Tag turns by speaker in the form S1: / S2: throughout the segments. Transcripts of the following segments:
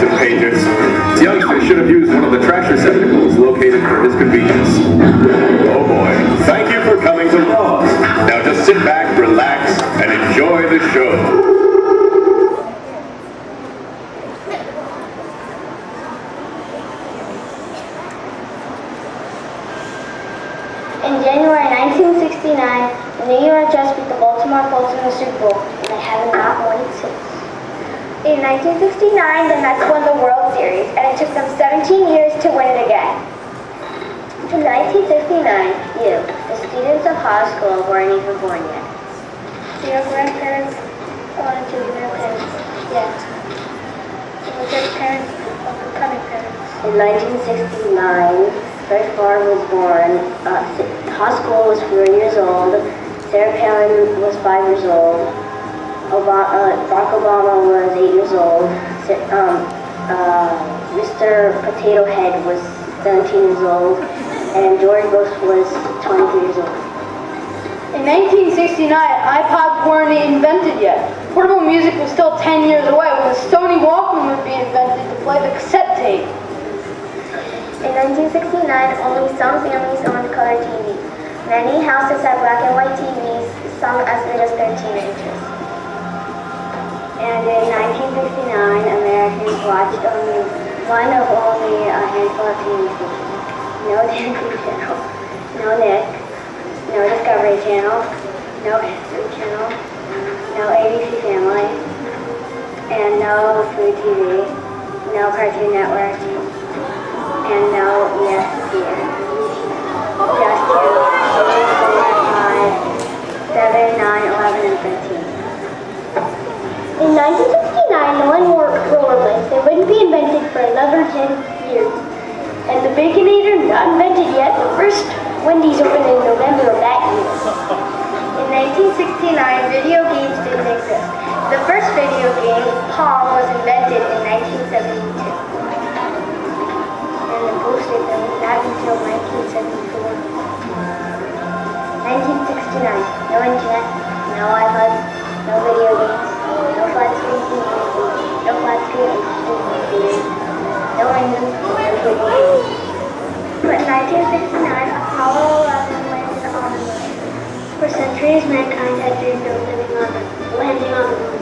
S1: and pages. The youngster should have used one of the trash receptacles located for his convenience. Oh boy, thank you for coming to Hawes. Now just sit back, relax, and enjoy the show.
S2: In January 1969, the New York Jets beat the Baltimore Colts in the Super Bowl, and they haven't not won it since. In 1969, the Mets won the World Series, and it took them 17 years to win it again. In 1969, you, the students of Hawes School, weren't even born yet. Your grandparents wanted to be grandparents yet. Your grandparents or becoming parents. In 1969, Fred Favre was born. Hawes School was 4 years old. Sarah Palin was 5 years old. Barack Obama was 8 years old. Mr. Potato Head was 17 years old. And George Bush was 23 years old.
S3: In 1969, iPods weren't invented yet. Portable music was still 10 years away when the Sony Walkman would be invented to play the cassette tape.
S2: In 1969, only some families owned color TV. Many houses had black and white TVs, some as late as 13 inches.
S4: And in 1969, Americans watched only one of only a handful of TV stations. No Disney Channel, no Nick, no Discovery Channel, no History Channel, no ABC Family, and no Food TV, no Cartoon Network, and no ESPN. Just 2, 4, 5, 7, 9, 11, and 13.
S2: In 1969, no one wore rollerblades. They wouldn't be invented for another 10 years. And the Baconator, not invented yet. The first Wendy's opened in November of that year. In 1969, video games didn't exist. The first video game, Pong, was invented in 1972.
S4: And the postage not until 1974. 1969, no internet, no iPods, no video games, no flat screen TV, no flat screen computers, no engines, no video.
S2: But in 1969, Apollo 11 landed on the moon.
S4: For centuries, mankind had dreamed of landing on the moon.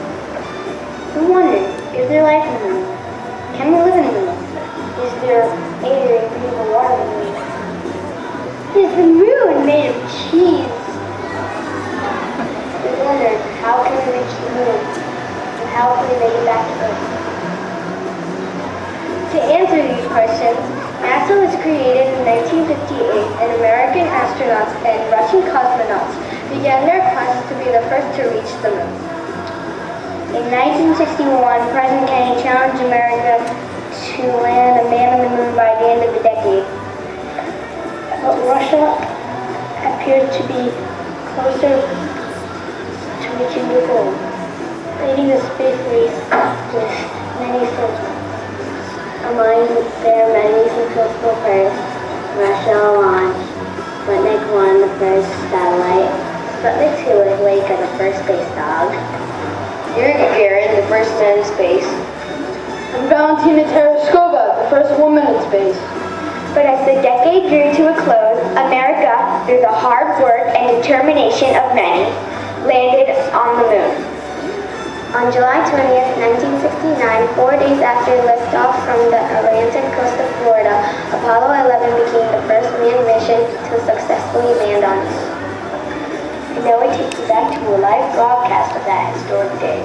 S4: Who wondered, is there life on the moon? Can we live in the moon? Is there air and breathable water on the moon?
S2: Is the moon made of cheese?
S4: We wondered, how can we reach the moon? And how can we make it back to Earth?
S2: To answer these questions, NASA was created in 1958, and American astronauts and Russian cosmonauts began their quest to be the first to reach the moon.
S4: In 1961, President Kennedy challenged America to land a man on the moon by the end of the decade.
S2: But Russia appeared to be closer to reaching the goal, leading the space race with many firsts.
S4: Among their many successful firsts, Russia launched Sputnik 1, the first satellite, Sputnik 2 was Laika, the first space dog,
S3: Yuri Gagarin, the first man in space, and Valentina Tereshkova, the first woman in space.
S2: But as the decade drew to a close, America, through the hard work and determination of many, landed on the moon.
S4: On July 20th, 1969, 4 days after liftoff from the Atlantic coast of Florida, Apollo 11 became the first manned mission to successfully land on the moon.
S2: And now we take you back to a live broadcast of that historic day.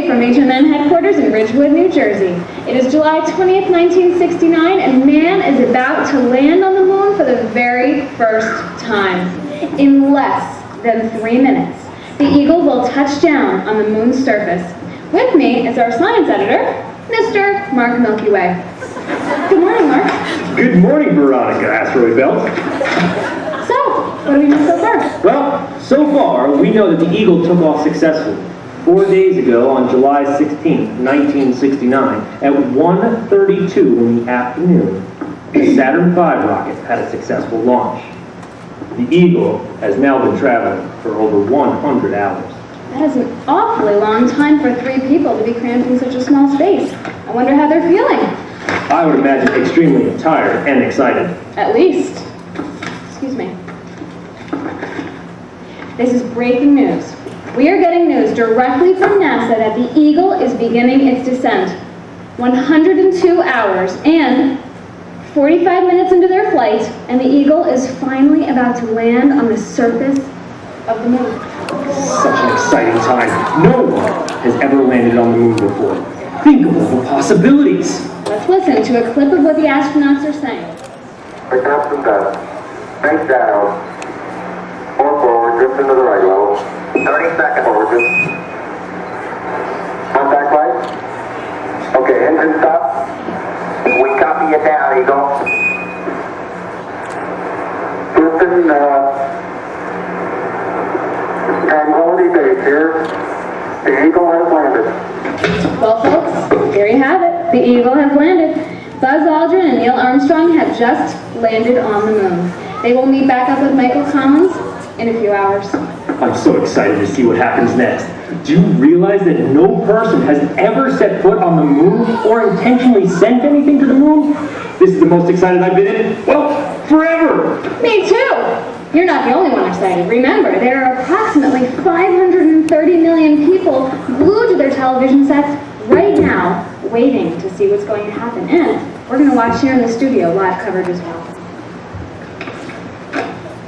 S5: From HMN headquarters in Ridgewood, New Jersey. It is July 20th, 1969, and man is about to land on the moon for the very first time. In less than 3 minutes, the Eagle will touch down on the moon's surface. With me is our science editor, Mr. Mark Milky Way. Good morning, Mark.
S6: Good morning, Veronica Asteroid Belt.
S5: So, what do we know so far?
S6: Well, so far, we know that the Eagle took off successfully. 4 days ago, on July 16, 1969, at 1:32 in the afternoon, the Saturn V rocket had a successful launch. The Eagle has now been traveling for over 100 hours.
S5: That is an awfully long time for 3 people to be crammed in such a small space. I wonder how they're feeling.
S6: I would imagine extremely tired and excited.
S5: At least. Excuse me. This is breaking news. We are getting news directly from NASA that the Eagle is beginning its descent. 102 hours and 45 minutes into their flight, and the Eagle is finally about to land on the surface of the moon.
S6: Such an exciting time. No one has ever landed on the moon before. Think of all the possibilities.
S5: Let's listen to a clip of what the astronauts are saying.
S7: The captain does. Bank down. 4 forward, drift into the right level. 30 seconds forward, drift. Contact light. Okay, engine stop. We copy you down, Eagle. Houston, tranquility base here. The Eagle has landed.
S5: Well, folks, there you have it. The Eagle has landed. Buzz Aldrin and Neil Armstrong have just landed on the moon. They will meet back up with Michael Collins in a few hours.
S6: I'm so excited to see what happens next. Do you realize that no person has ever set foot on the moon or intentionally sent anything to the moon? This is the most excited I've been in, well, forever.
S5: Me too! You're not the only one excited. Remember, there are approximately 530 million people glued to their television sets right now, waiting to see what's going to happen. And we're going to watch here in the studio live coverage as well.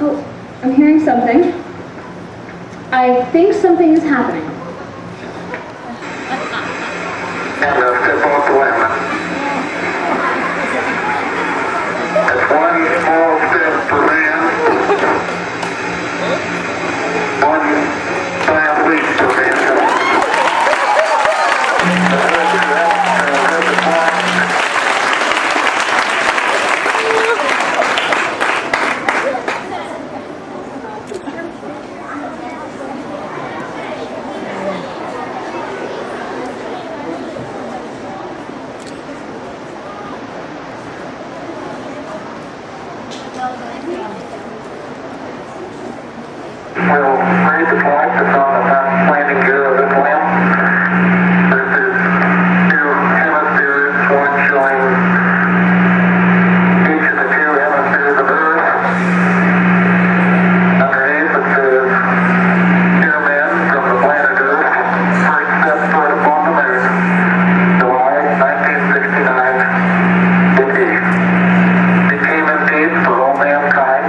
S5: Oh, I'm hearing something. I think something is happening.
S7: And step off the limb. It's one small step for man. One giant leap for mankind. We'll raise the flag that's on the top landing gear of this limb. This is 2 hemispheres, one showing each of the 2 hemispheres of Earth. Underneath it says, "Dear men from the planet Earth, first step foot upon the moon, July 1969, indeed. It came in peace for all mankind."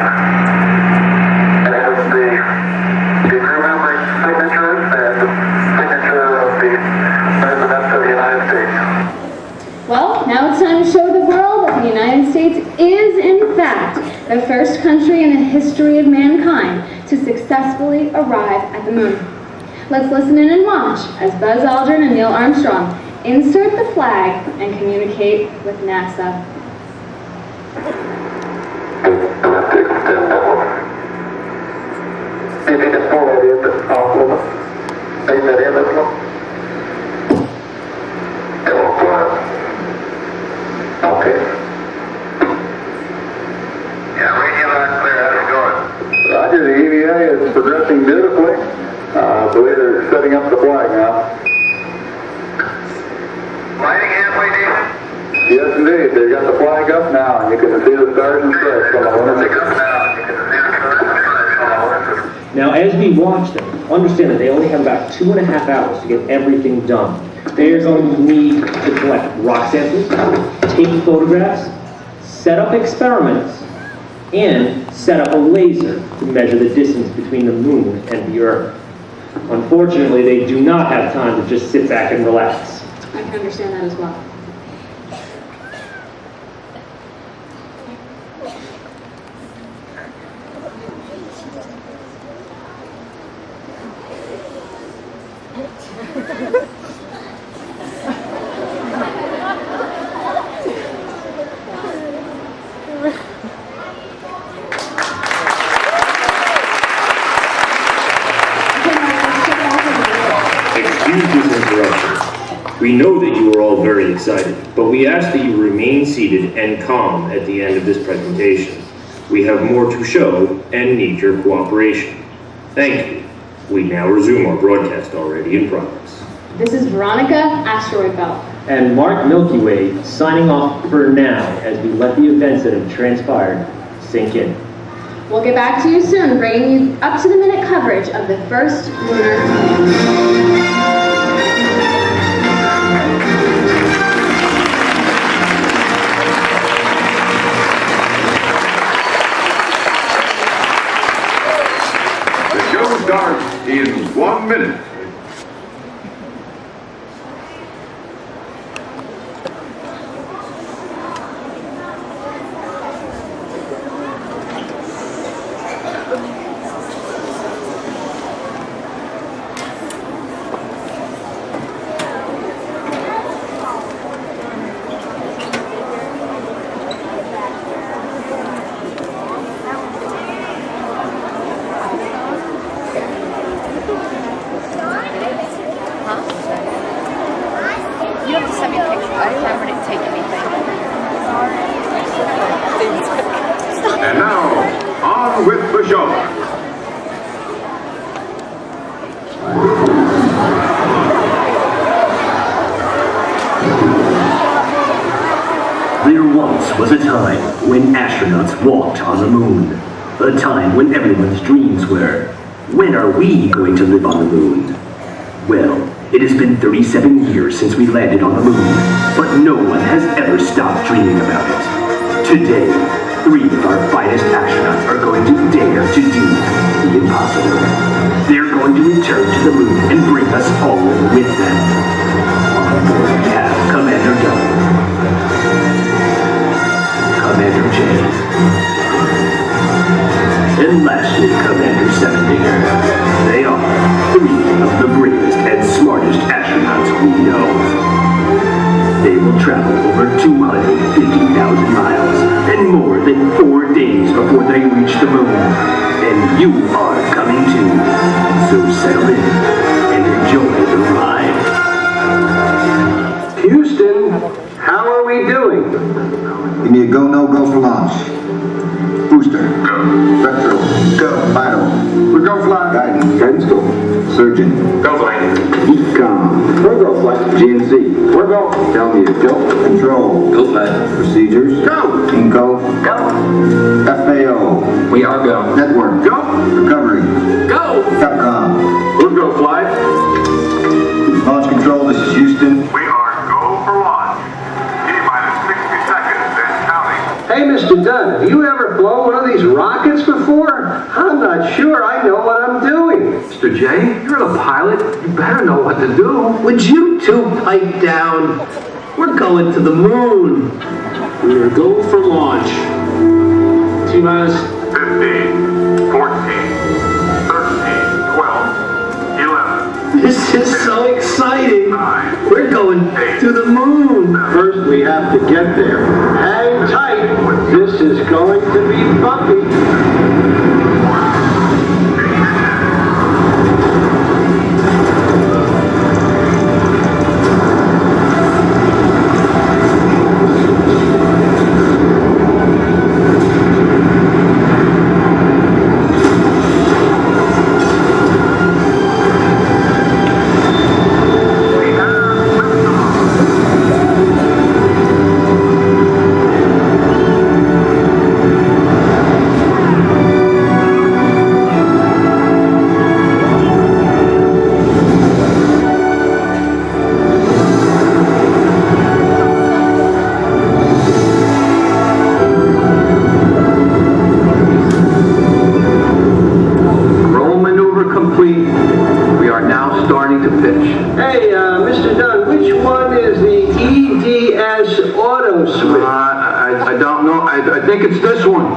S7: And it was the crew member's signature and the signature of the President of the United States.
S5: Well, now it's time to show the world that the United States is, in fact, the first country in the history of mankind to successfully arrive at the moon. Let's listen in and watch as Buzz Aldrin and Neil Armstrong insert the flag and communicate with NASA.
S7: Let's take a step forward. You need to pull that in, but off a little. Leave that in a little. Hello, flag. Okay. Yeah, radio line clear. How's it going? Roger, the EVA is progressing beautifully. I believe they're setting up the flag now. Lighting halfway decent? Yes, indeed. They've got the flag up now, and you can see the stars and stripes on the lunar surface.
S6: Now, as we watch them, understand that they only have about 2.5 hours to get everything done. They are going to need to collect rock samples, take photographs, set up experiments, and set up a laser to measure the distance between the moon and the Earth. Unfortunately, they do not have time to just sit back and relax.
S5: I can understand that as well.
S1: Excuse
S6: We know that you are all very excited, but we ask that you remain seated and calm at the end of this presentation. We have more to show and need your cooperation. Thank you. We now resume our broadcast already in progress.
S5: This is Veronica, Asteroid Belt.
S6: And Mark Milky Way signing off for now as we let the events that have transpired sink in.
S5: We'll get back to you soon, bringing you up-to-the-minute coverage of the first lunar landing.
S1: The show starts in 1 minute.
S8: You have to send me a picture. I didn't take anything.
S1: And now, on with the show.
S9: There once was a time when astronauts walked on the moon. A time when everyone's dreams were, when are we going to live on the moon? Well, it has been 37 years since we landed on the moon, but no one has ever stopped dreaming about it. Today, 3 of our finest astronauts are going to dare to do the impossible. They're going to return to the moon and bring us all with them. On board we have Commander Doug, Commander J, and lastly, Commander Sevendinger. They are 3 of the bravest and smartest astronauts we know. They will travel over 250,000 miles and more than 4 days before they reach the moon. And you are coming too. So settle in and enjoy the ride.
S10: Houston, how are we doing?
S11: Give me a go, no go for launch. Booster. Go. Retro. Go. Vital.
S10: We're go fly.
S11: Guidance.
S10: Guidance go.
S11: Surgeon.
S1: Go flight.
S10: Econ. We're go flight. GNC. We're go. Tell me to go.
S11: Control.
S10: Go flight.
S11: Procedures.
S10: Go.
S11: Inco.
S10: Go.
S11: FAO.
S10: We are go.
S11: Network.
S10: Go.
S11: Recovery.
S10: Go.
S11: Capcom.
S1: We're go flight.
S11: Launch control, this is Houston.
S1: We are go for launch. T-minus 60 seconds and counting.
S10: Hey, Mr. Dunn, have you ever flown one of these rockets before? I'm not sure I know what I'm doing.
S12: Mr. J, you're a pilot. You better know what to do.
S9: Would you two pipe down? We're going to the moon.
S12: We're go for launch. T-minus
S1: 15, 14, 13, 12, 11,
S9: This is so exciting.
S1: 9.
S9: We're going to the moon.
S10: First, we have to get there. Hang tight. This is going to be bumpy. Mr. Dunn, which one is the EDS auto switch?
S12: I don't know. I think it's this one.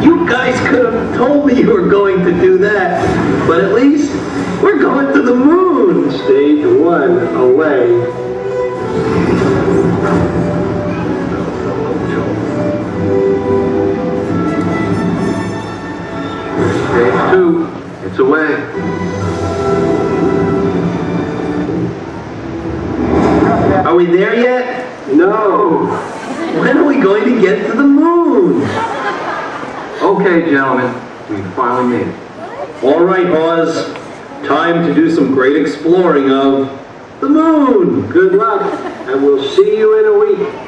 S9: You guys could have told me you were going to do that, but at least we're going to the moon.
S10: Stage 1 away.
S12: Stage 2. It's away.
S9: going to get to the moon?
S12: Okay, gentlemen, we finally made it.
S10: All right, Hawes. Time to do some great exploring of the moon. Good luck, and we'll see you in a week.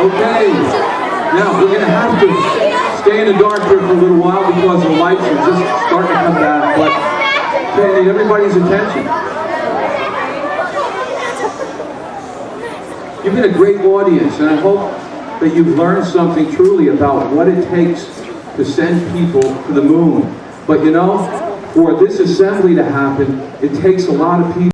S13: Okay, now we're going to have to stay in the dark here for a little while because the lights are just starting to come back, but I need everybody's attention. You've been a great audience, and I hope that you've learned something truly about what it takes to send people to the moon. But you know, for this assembly to happen, it takes a lot of people.